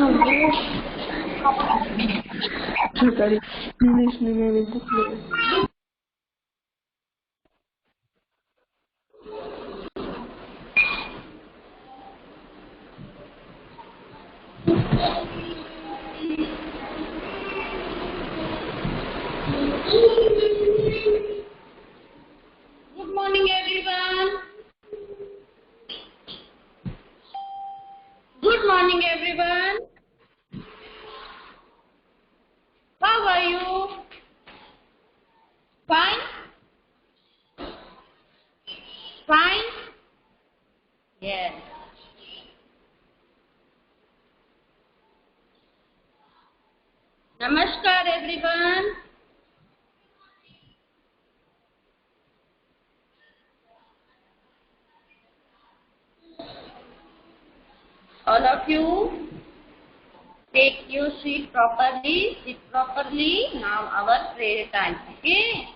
Sorry, listening in the play. Good morning, everyone. Good morning, everyone. How are you? Fine? Fine? Yes. Namaskar, everyone. All of you, take your seat properly, sit properly. Now our prayer time, okay?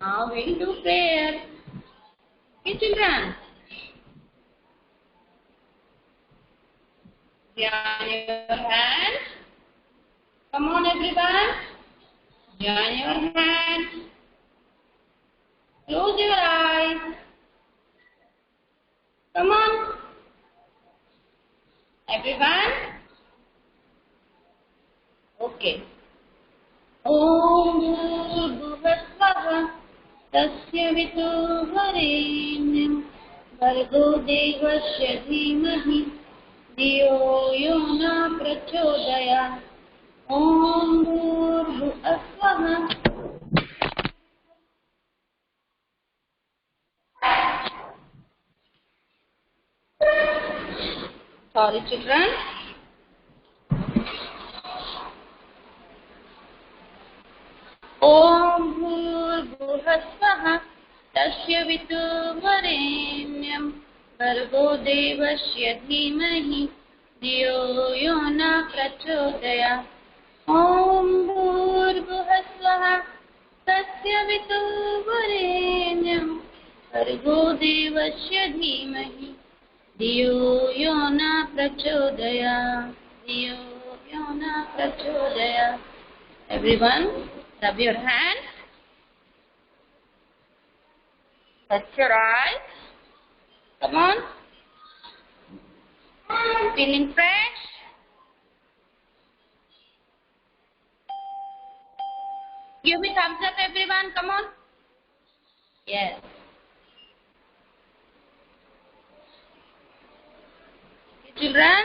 Now we'll do prayer. Okay, children? Join your hands. Come on, everyone. Join your hands. Close your eyes. Come on. Everyone? Okay. Om Bhuvasvaha Tasya Vituvarenyam Bhargo Devasya Dhimahi Dhiyo Yona Prachodaya Om Bhuvasvaha. Sorry, children. Om Bhuvasvaha Tasya Vituvarenyam Bhargo Devasya Dhimahi Dhiyo Yona Prachodaya Om Bhuvasvaha Tasya Vituvarenyam Bhargo Devasya Dhimahi Dhiyo Yona Prachodaya Dhiyo Yona Prachodaya. Everyone, rub your hands, touch your eyes. Come on. Feeling fresh? Give me thumbs up, everyone. Come on. Yes. Okay, children.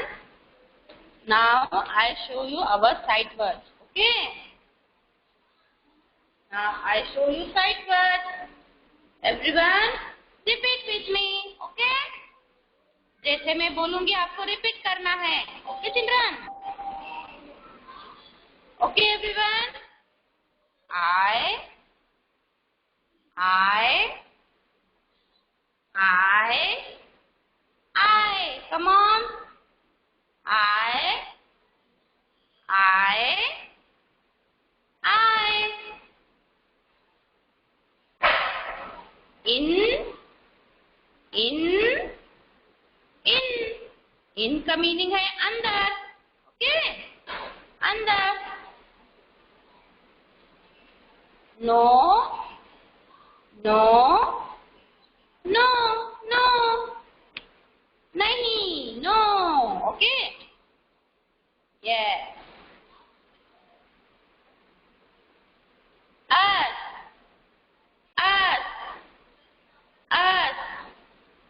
Now I show you our sight words. Okay. Now I show you sight words. Everyone, repeat with me. Okay? जैसे मैं बोलूंगी आपको repeat करना है. Okay, children? Okay, everyone? I. Come on. I. In का meaning है अंदर. Okay, अंदर. नो नहीं. नो. ओके. यस. अस.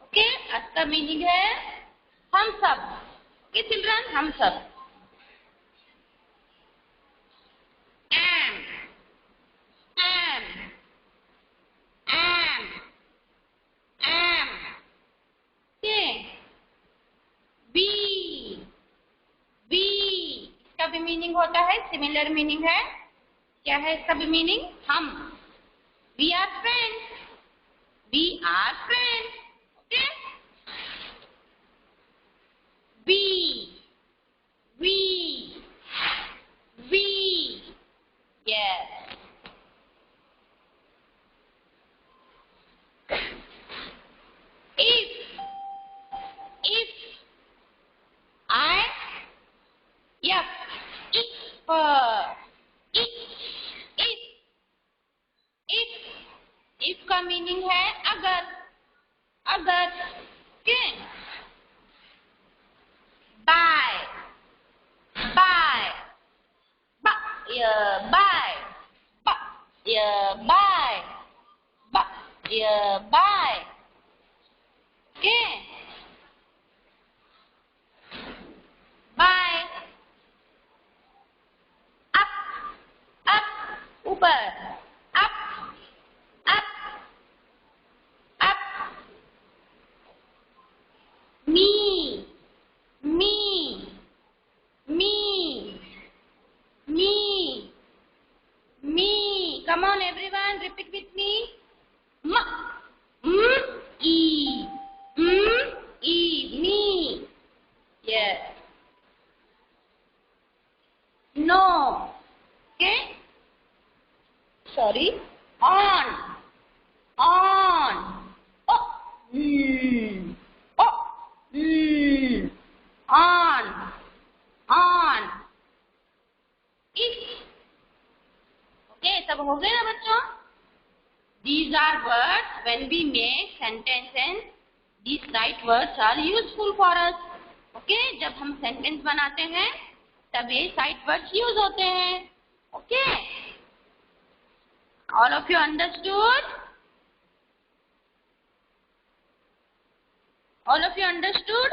ओके, अस का मीनिंग है हम सब. ओके चिल्ड्रन, हम सब. इसका भी मीनिंग होता है, सिमिलर मीनिंग है. क्या है इसका भी मीनिंग? हम. We are friends. Okay. we yes. If I Bye. Okay. Bye. Up. Up. ऊपर. Up. Up. Up. Me. Me. Me. Me. Me. Come on, everyone. Repeat with me. M. E. E. Me. Yes. No. Okay. Sorry. On. On. Oh. Oh. On. On. If. Okay, सब हो गए ना बच्चों? These are words when we make sentence and these right words are useful for us. Okay, जब हम sentence बनाते हैं तब ये sight words use होते हैं. Okay, all of you understood? All of you understood?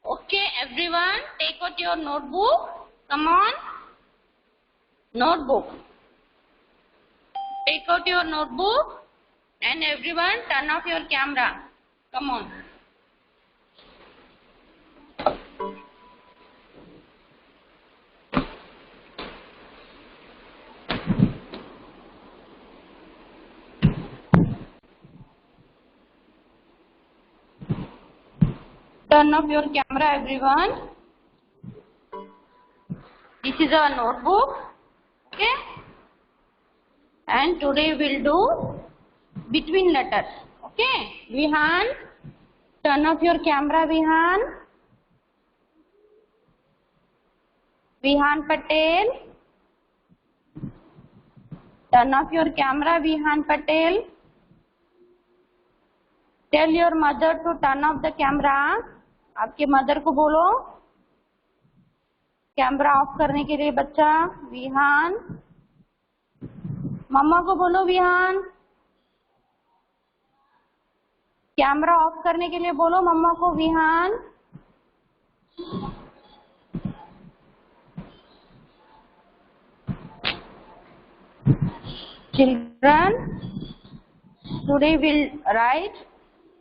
Okay, everyone, take out your notebook. Come on, notebook. Take out your notebook and everyone turn off your camera. Come on. Turn off your camera, everyone. This is our notebook. Okay. And today we'll do between letters. Okay. Vihan, turn off your camera, Vihan. Vihan Patel. Turn off your camera, Vihan Patel. Tell your mother to turn off the camera. आपके mother को बोलो camera off करने के लिए. बच्चा विहान, मम्मा को बोलो Vihaan camera off करने के लिए बोलो मम्मा को. Vihaan, children, today we'll write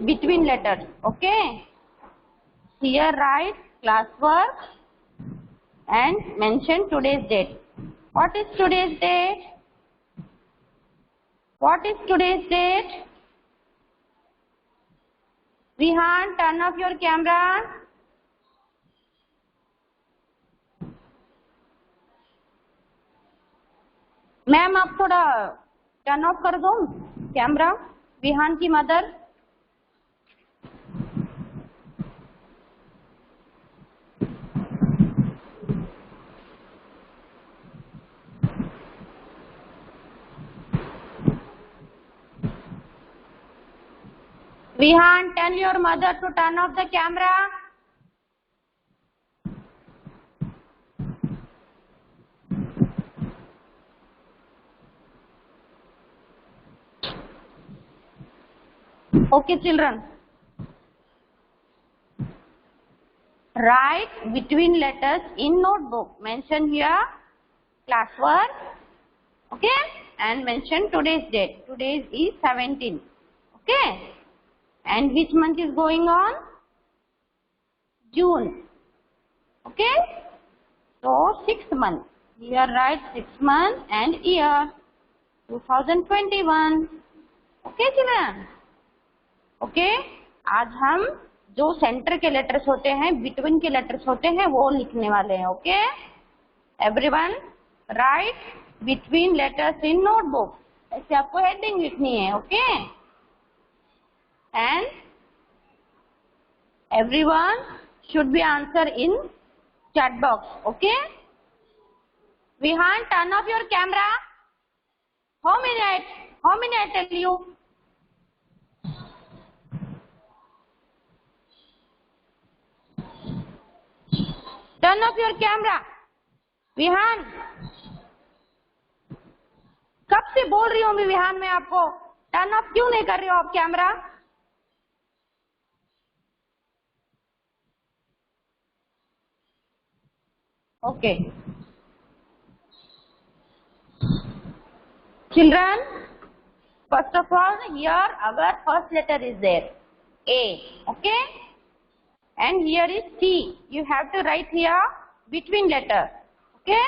between letters. Okay, here write classwork and mention today's date. What is today's date? What is today's date? Vihan, turn off your camera. Ma'am आप थोड़ा टर्न ऑफ कर दो कैमरा. विहान की mother. Vihan, tell your mother to turn off the camera. Okay, children. Write between letters in notebook. Mention here classwork. Okay, and mention today's date. Today is 17. Okay. And which month is going on? June. Okay. So 6th month. Here write 6th month and year 2021. Okay children. Okay. आज हम जो centre के letters होते हैं, between के letters होते हैं, वो लिखने वाले हैं. Okay. Everyone right between letters in notebook. ऐसे आपको हेडिंग लिखनी है. Okay. And everyone should be answer in chat box. Okay. Vihan, turn off your camera. How many I tell you? Turn off your camera. Vihan. कब से बोल रही हूँ विहान मैं आपको, टर्न ऑफ क्यों नहीं कर रही हो आप camera? Okay children, first of all here our first letter is there, A, okay, and here is C. You have to write here between letter, okay.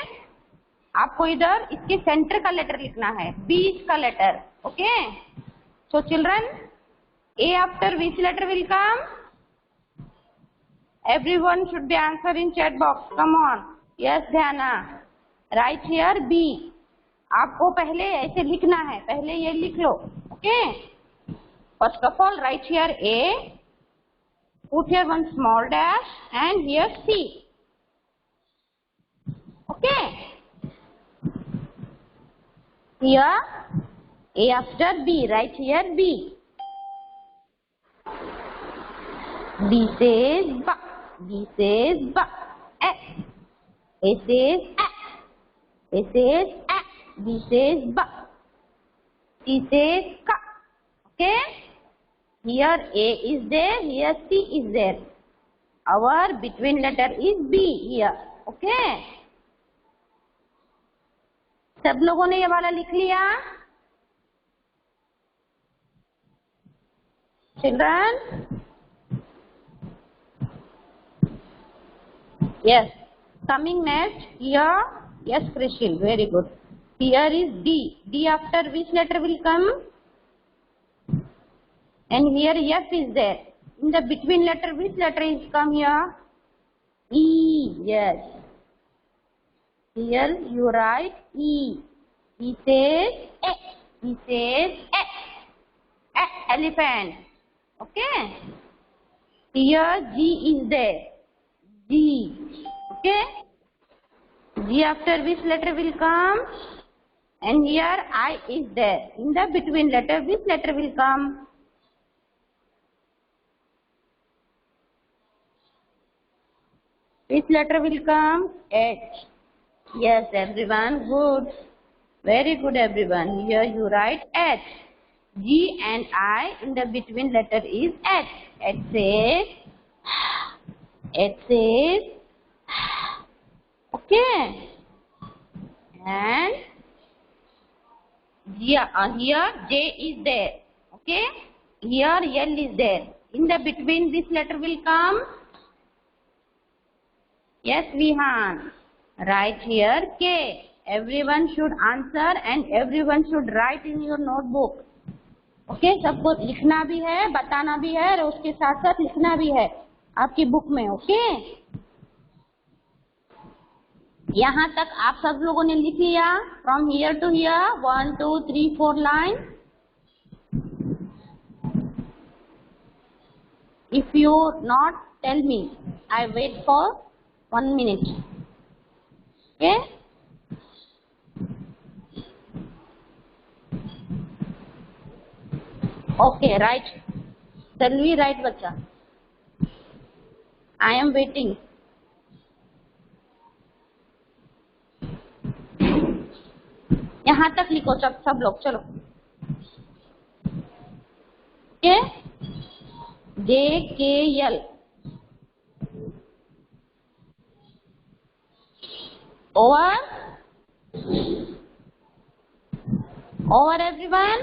आपको इधर इसके सेंटर का लेटर लिखना है, बीच का letter, okay. So children, A after which letter will come? Everyone should be answer in chat box. Come on. Yes, Dhyana. Write here B. आपको पहले ऐसे लिखना है, पहले ये लिख लो, okay. First of all, write here A. Put here one small dash and here C. Okay. Here A after B. Write here B. B says B. B says B. A. A says A. A says A. B says B. C says K. Okay. Here A is there. Here C is there. Our between letter is B here. Okay. सब लोगों ने ये वाला लिख लिया? Children? Yes. Coming next here. Yes, Krishil. Very good. Here is D. D after which letter will come? And here F is there. In the between letter, which letter is come here? E. Yes. Here you write E. E says A. E says A. A. Elephant. Okay. Here G is there. G. Okay. G after which letter will come? And here I is there. In the between letter, which letter will come? Which letter will come? H. Yes, everyone. Good. Very good, everyone. Here you write H. G and I in the between letter is H. H says. H says. Okay. And here J is there. Okay. Here L is there. In the between this letter will come. Yes, Vihan. Write here K. Everyone should answer and everyone should write in your notebook. Okay, सबको लिखना भी है, बताना भी है और उसके साथ साथ लिखना भी है आपकी बुक में. ओके. यहाँ तक आप सब लोगों ने लिख लिया. From here to here 1 2 3 4 line. If you not tell me, I wait for 1 minute. Okay. Okay, right. Tanvi, right, बच्चा. I am waiting. यहाँ तक लिखो सब लोग. चलो. Okay. JKL. Over everyone.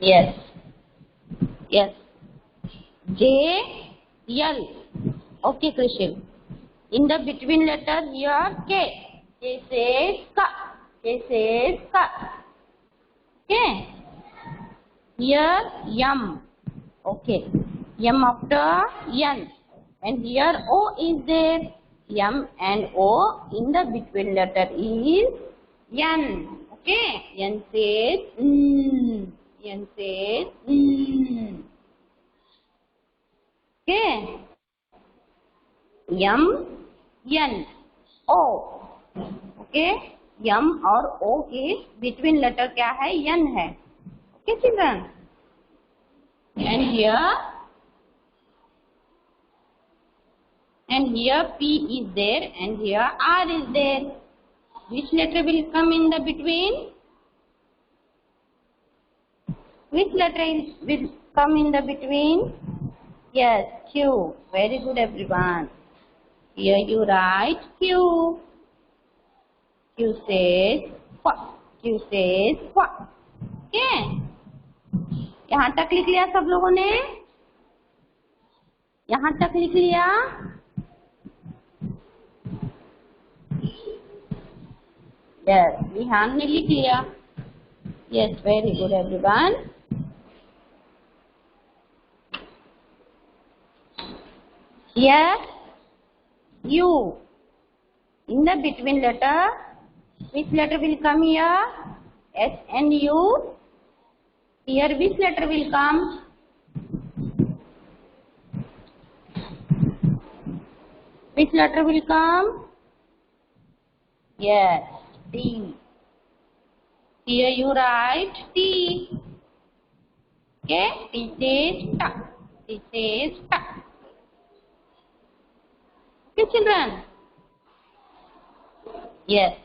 Yes. JL. Okay, Krishil. In the between letter here K. K says K. K says K. Okay. Here M. Okay. M after N. And here O is there. M and O in the between letter is N. Okay. N says N says Okay. M N O. Okay. M और O के between letter क्या है? N है. Okay, children. And here, and here P is there, and here R is there. Which letter will come in the between? Which letter will come in the between? Yes, Q. Very good, everyone. Here you write Q. Q says what? Q says what? Okay. यहाँ तक लिख लिया सब लोगों ने? यहाँ तक लिख लिया? Yes, विहान ने लिख लिया. Yes, very good, everyone. Here, U. In the between letter, which letter will come here? S and U. Here, which letter will come? Which letter will come? Yes, T. Here you write T. Okay, T says ta. T says ta. Okay, children? Yes.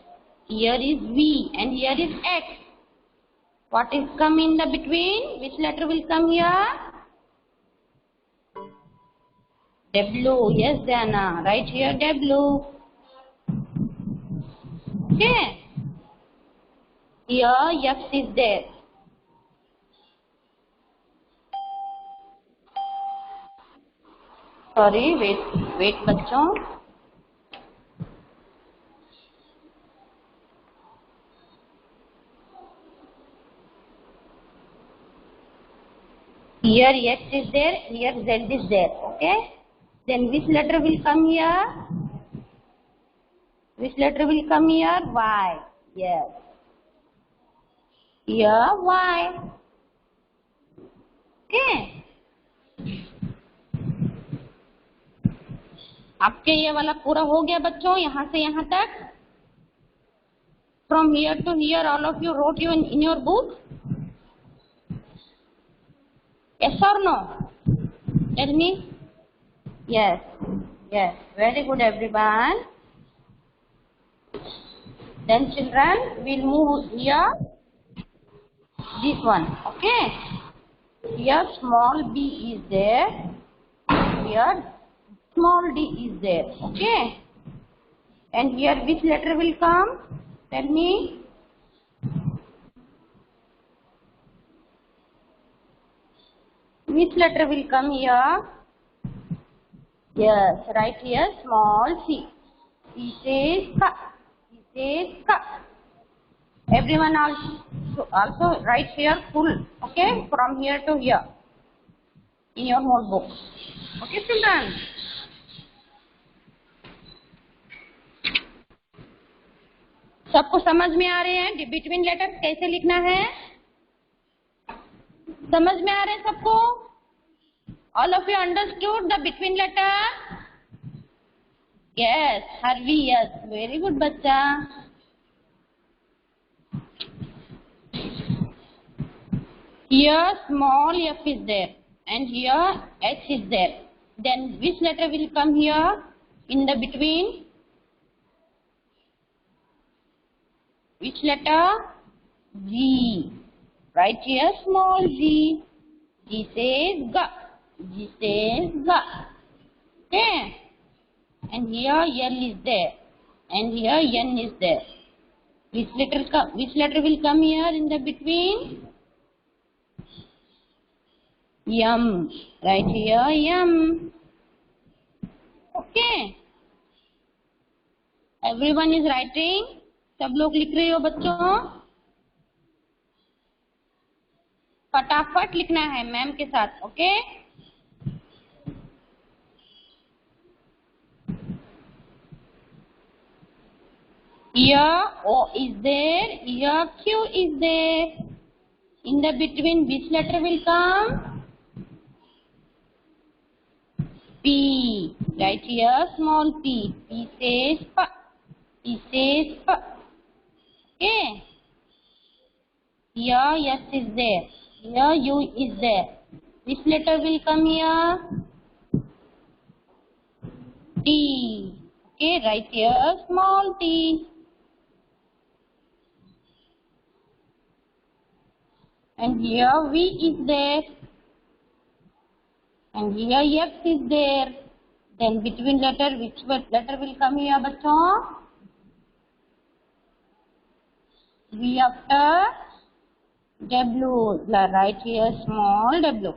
Here is V and here is X. What is come in the between? Which letter will come here? W. Yes, Diana. Right here W. Okay. Here X is there. Sorry, wait बच्चों. Here X is there, here Z is there. Okay. Then which letter will come here? Which letter will come here? Y. Yes. Here Y. Okay. आपके ये वाला पूरा हो गया बच्चों, यहाँ से यहाँ तक. From here to here, all of you wrote you in your book. Yes or no? Tell me. Yes. Yes. Very good, everyone. Then children, we'll move here. This one. Okay. Here small b is there. Here small d is there. Okay. And here which letter will come? Tell me. Which letter will come here? Yes, right here small c. C says ka. C says ka. Everyone also write here full. Okay, from here to here in your notebook. Okay, children. सबको समझ में आ रहे हैं between letters कैसे लिखना है? समझ में आ रहे हैं सबको? All of you understood the between letter? Yes, Harvi, yes. Very good, bachcha. Here small f is there and here h is there. Then which letter will come here in the between? Which letter? G. Right here small g. G says ga. G says ga. Okay. And here L is there. And here N is there. Which letter will come here in the between? M. Right here M. Okay. Everyone is writing. सब लोग लिख रहे हो बच्चों? फटाफट लिखना है ma'am के साथ. Okay. Here O is there. Here Q is there. In the between, which letter will come? P. Right here, small p. P says P. P says P. Okay. Here S is there. Here U is there. Which letter will come here? T. Okay, write here a small t. And here V is there. And here X is there. Then between letter, which letter will come here, bachon? V after W. Write here small w.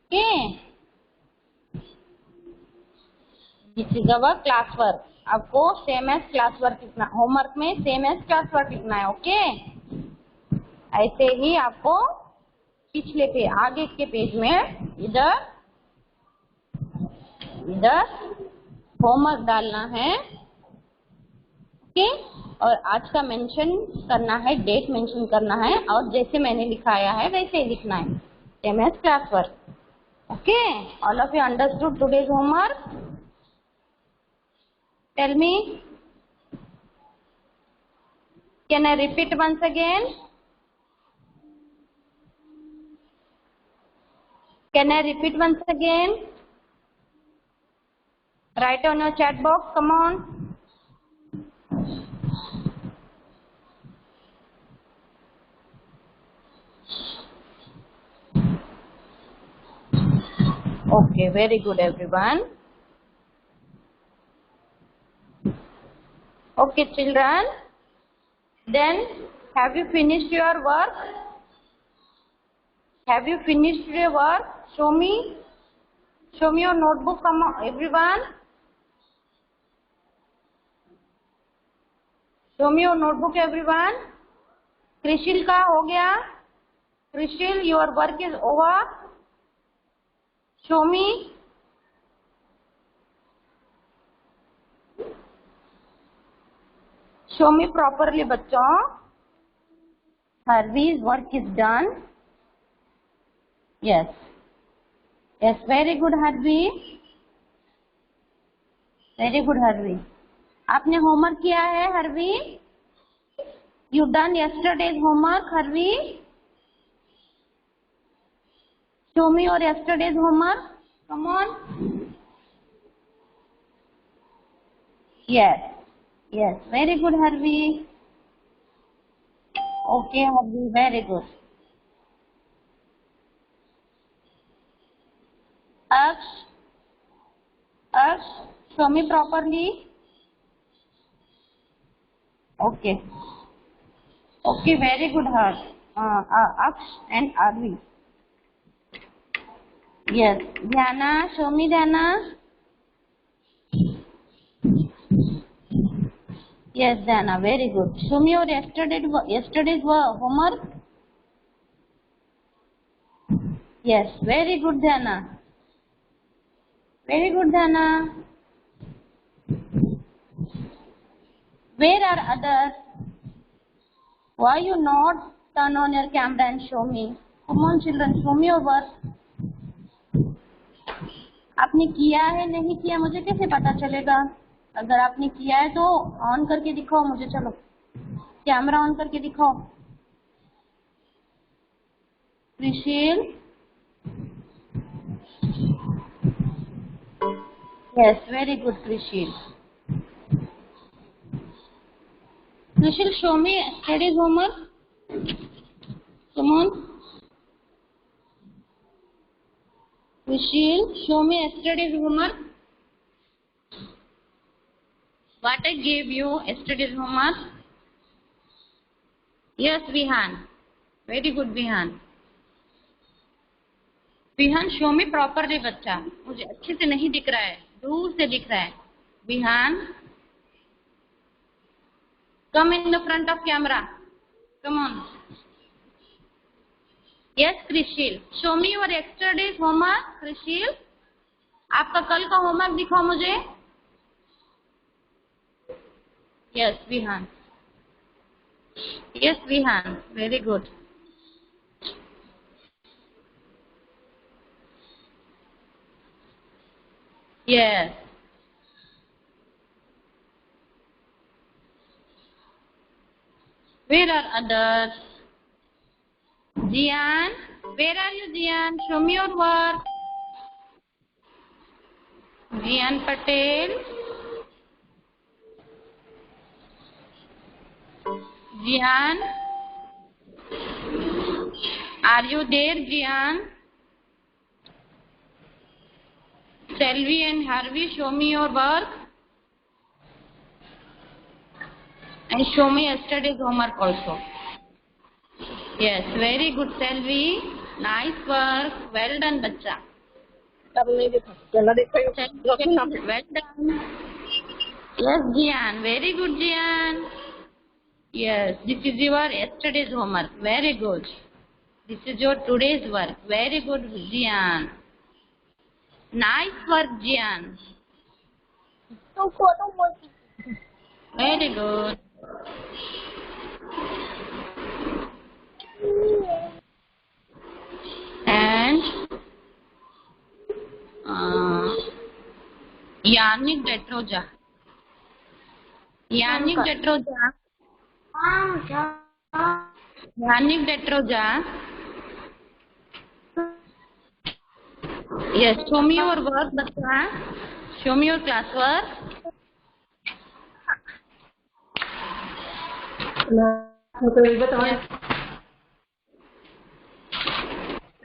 Okay. This is our class work. आपको same as class work लिखना, homework में same as class work लिखना है. Okay, ऐसे ही आपको पिछले पे आगे के पेज में इधर होमवर्क डालना है. ओके, और आज का मेंशन करना है, डेट मेंशन करना है, और जैसे मैंने लिखाया है वैसे ही लिखना है, same as class work. Okay, all of you understood today's homework? Tell me. Can I repeat once again? Can I repeat once again? Write on your chat box. Come on. Okay, very good, everyone. Okay, children. Then, have you finished your work? Have you finished your work? Show me. Show me your notebook, come on, everyone. Show me your notebook, everyone. Krishil का हो गया? Krishil, your work is over. Show me. Show me properly, बच्चों. Harvey's work is done. Yes. Yes, very good, Harvey. Very good, Harvey. आपने homework किया है, Harvey? You done yesterday's homework, Harvey? Show me your yesterday's homework. Come on. Yes. Yes, very good, Harvey. Okay, Harvey, very good. Aksh, show me properly. Okay. Okay, very good, Aksh and Arvi. Yes, Dhyana, show me Dhyana. Yes, Dhyana, very good. Show me your yesterday's homework. Yes, very good, Dhyana. Very good, Dhyana. Where are others? Why you not turn on your camera and show me? Come on, children, show me your work. आपने किया है नहीं किया मुझे कैसे पता चलेगा? अगर आपने किया है तो ऑन करके दिखाओ मुझे. चलो कैमरा ऑन करके दिखाओ. Krishil. Yes, very good, Krishil. Krishil, show me yesterday's homework. Come on. Krishil, show me yesterday's homework. What I gave you yesterday's homework? Yes, Vihan. Very good, Vihan. Vihan, show me properly, बच्चा. मुझे अच्छे से नहीं दिख रहा है, दूर से दिख रहा है. Vihan, come in the front of camera. Come on. Yes, Krishil. Show me your yesterday's homework, Krishil. आपका कल का होमवर्क दिखाओ मुझे. Yes, Vihan. Yes, Vihan. Very good. Yes. Where are others? Jian? Where are you, Jian? Show me your work. Jian Patel. Jian. Are you there, Jian? Selvi and Harvey, show me your work. And show me yesterday's homework also. Yes, very good, Selvi. Nice work. Well done, बच्चा. अब नहीं देखा, पहला देखा ही Well done. Yes, Jian. Very good, Jian. Yes, this is your yesterday's homework. Very good. This is your today's work. Very good, Jian. Nice work, Jian. Very good. And Yannick Detroja. Yannick Detroja. Yannick Detroja. Yes, show me your work, Bachcha. Show me your classwork.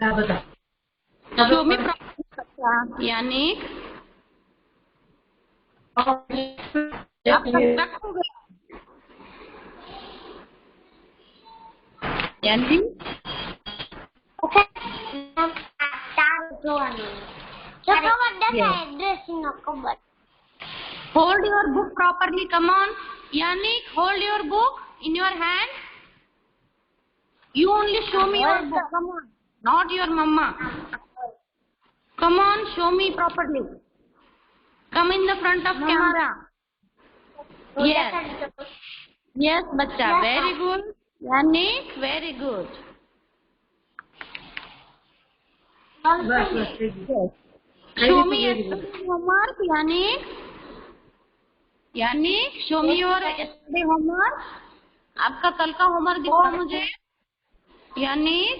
बता Show me properly, Bachcha. Yannick. आप stuck हो गए. Yannick. Hold your book properly. Come on, Yannick. Hold your book in your hand. You only show me your book. Come on, not your mama. Come on, show me properly. Come in the front of camera. Yes. Yes, bachcha. Very good. Yannick, very good. Yes. Show me yesterday's homework, Yannick. Yannick, show me your yesterday homework. आपका कल का homework दिखाओ मुझे. Yannick,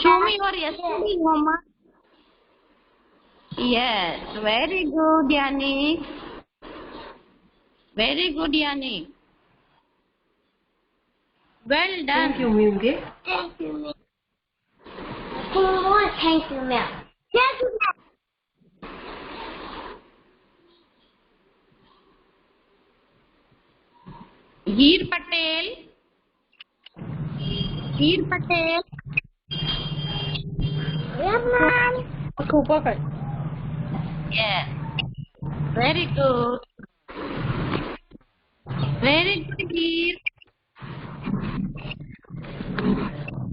show me your yesterday homework. Yes, very good, Yannick. Very good, Yannick. Well done. Thank you, Mimge. Thank you, ma'am. Thank you, ma'am. Thank you, ma'am. Heer Patel. Heer Patel. Yes, ma'am. Perfect. Yes. Very good. Very good, Heer.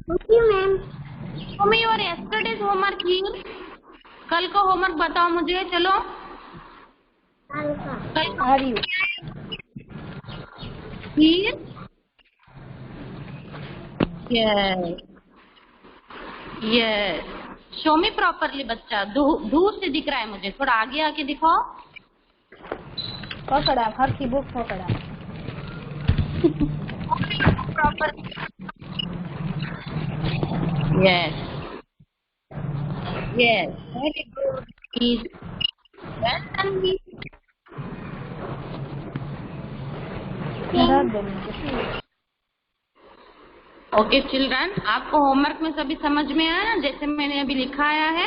Thank you, ma'am. Show me your yesterday's homework, Heer. कल का homework बताओ मुझे. चलो. कल आ रही हूँ. Heer. Yes. Yes. Show me properly, बच्चा. दूर से दिख रहा है मुझे. थोड़ा आगे आके दिखाओ. पकड़ा हर की बुक पकड़ा. Proper. Yes. Yes. Very good. Heer. Well done, Heer. Okay children, आपको होमवर्क में सभी समझ में आया. जैसे मैंने अभी लिखाया है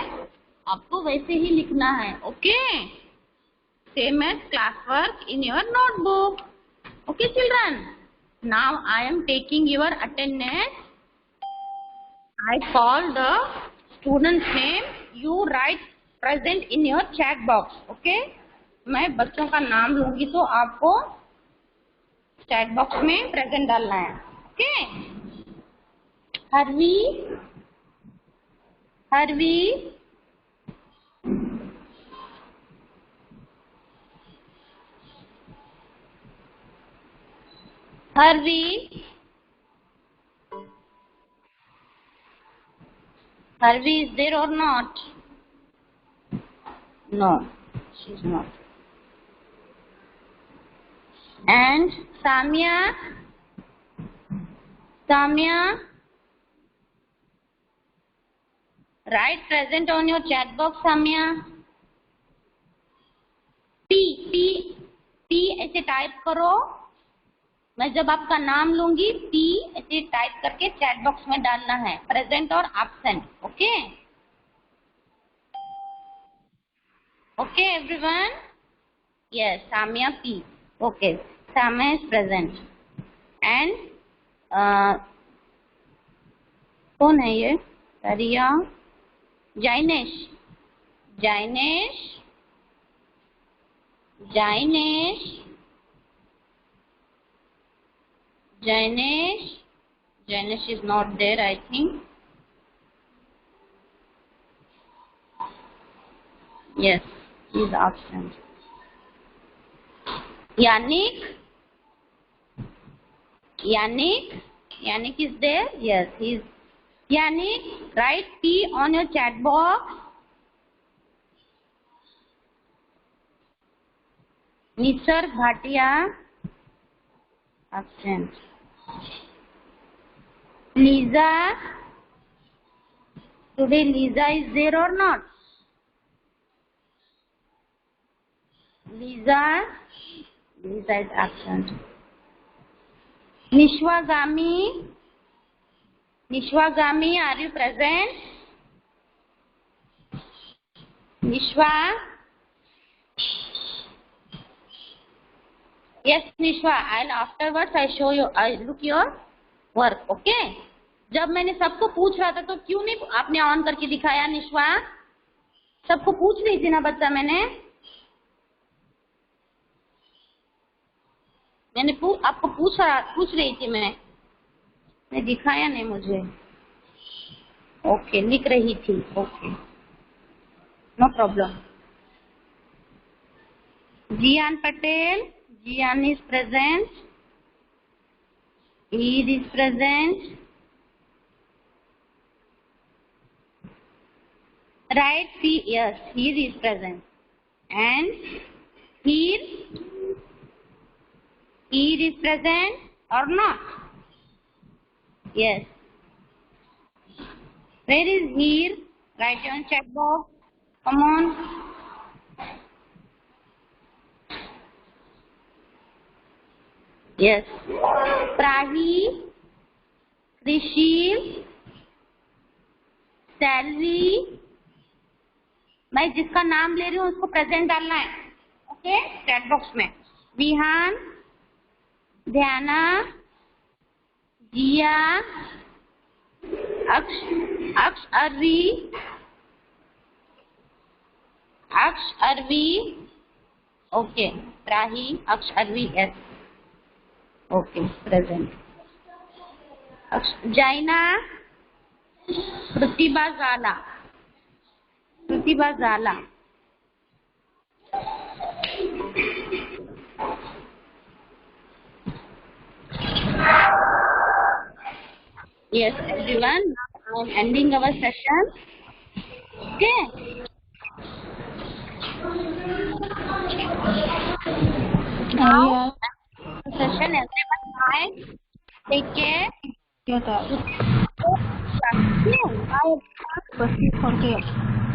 आपको वैसे ही लिखना है. Okay, same as class work in your notebook. Okay children, now I am taking your attendance. I call the students name. You write present in your chat box. Okay, मैं बच्चों का नाम लूंगी तो आपको चैट बॉक्स में present डालना है. Okay, Harvi. Harvi. Harvi. Harvi is there or not? No, she's not. And Samia. Samya, write present on your chat box. Samya. P ऐसे टाइप करो. मैं जब आपका नाम लूंगी P ऐसे टाइप करके चैट बॉक्स में डालना है. प्रेजेंट और absent. Okay okay everyone. Yes, Samya P. Okay, Samya is present. And कौन है ये? रिया. Jainesh. Jainesh. Jainesh. Jainesh. Jainesh is not there, I think. Yes, he is absent. Yannick. Yannick. Yannick is there? Yes, he is. Yannick, write P on your chat box. Nisarg Bhatia, absent. Lisa, today Lisa is there or not? Lisa is absent. Nishwagami, Nishwagami, are you present? Nishwa. Yes, Nishwa. I'll afterwards I show you. I look your work. Okay? जब मैंने सबको पूछ रहा था तो क्यों नहीं आपने ऑन करके दिखाया निश्वा? सबको पूछ रही थी ना बच्चा. मैंने आपको पूछ रही थी मैं दिखाया नहीं मुझे. ओके, लिख रही थी. Okay, no problem. Jian Patel. Jian is present. Eid is present. Right? Yes, Eid is present. And Eid is present or not? Yes. Where is Eid? Write on chat box. Come on. Yes. Prahi, Krishi, Salvi. मैं जिसका नाम ले रही हूँ उसको present डालना है. Okay, chat box में. विहान, ध्याना, जिया, अक्ष अरवी. ओके, प्राही, अक्ष अरवी. यस. Okay, present. जैना, प्रतिभा जाला. Yes, everyone. Now I am ending our session. Okay. Now session. Everyone, bye. Take care. क्या था? Bye. बस 40.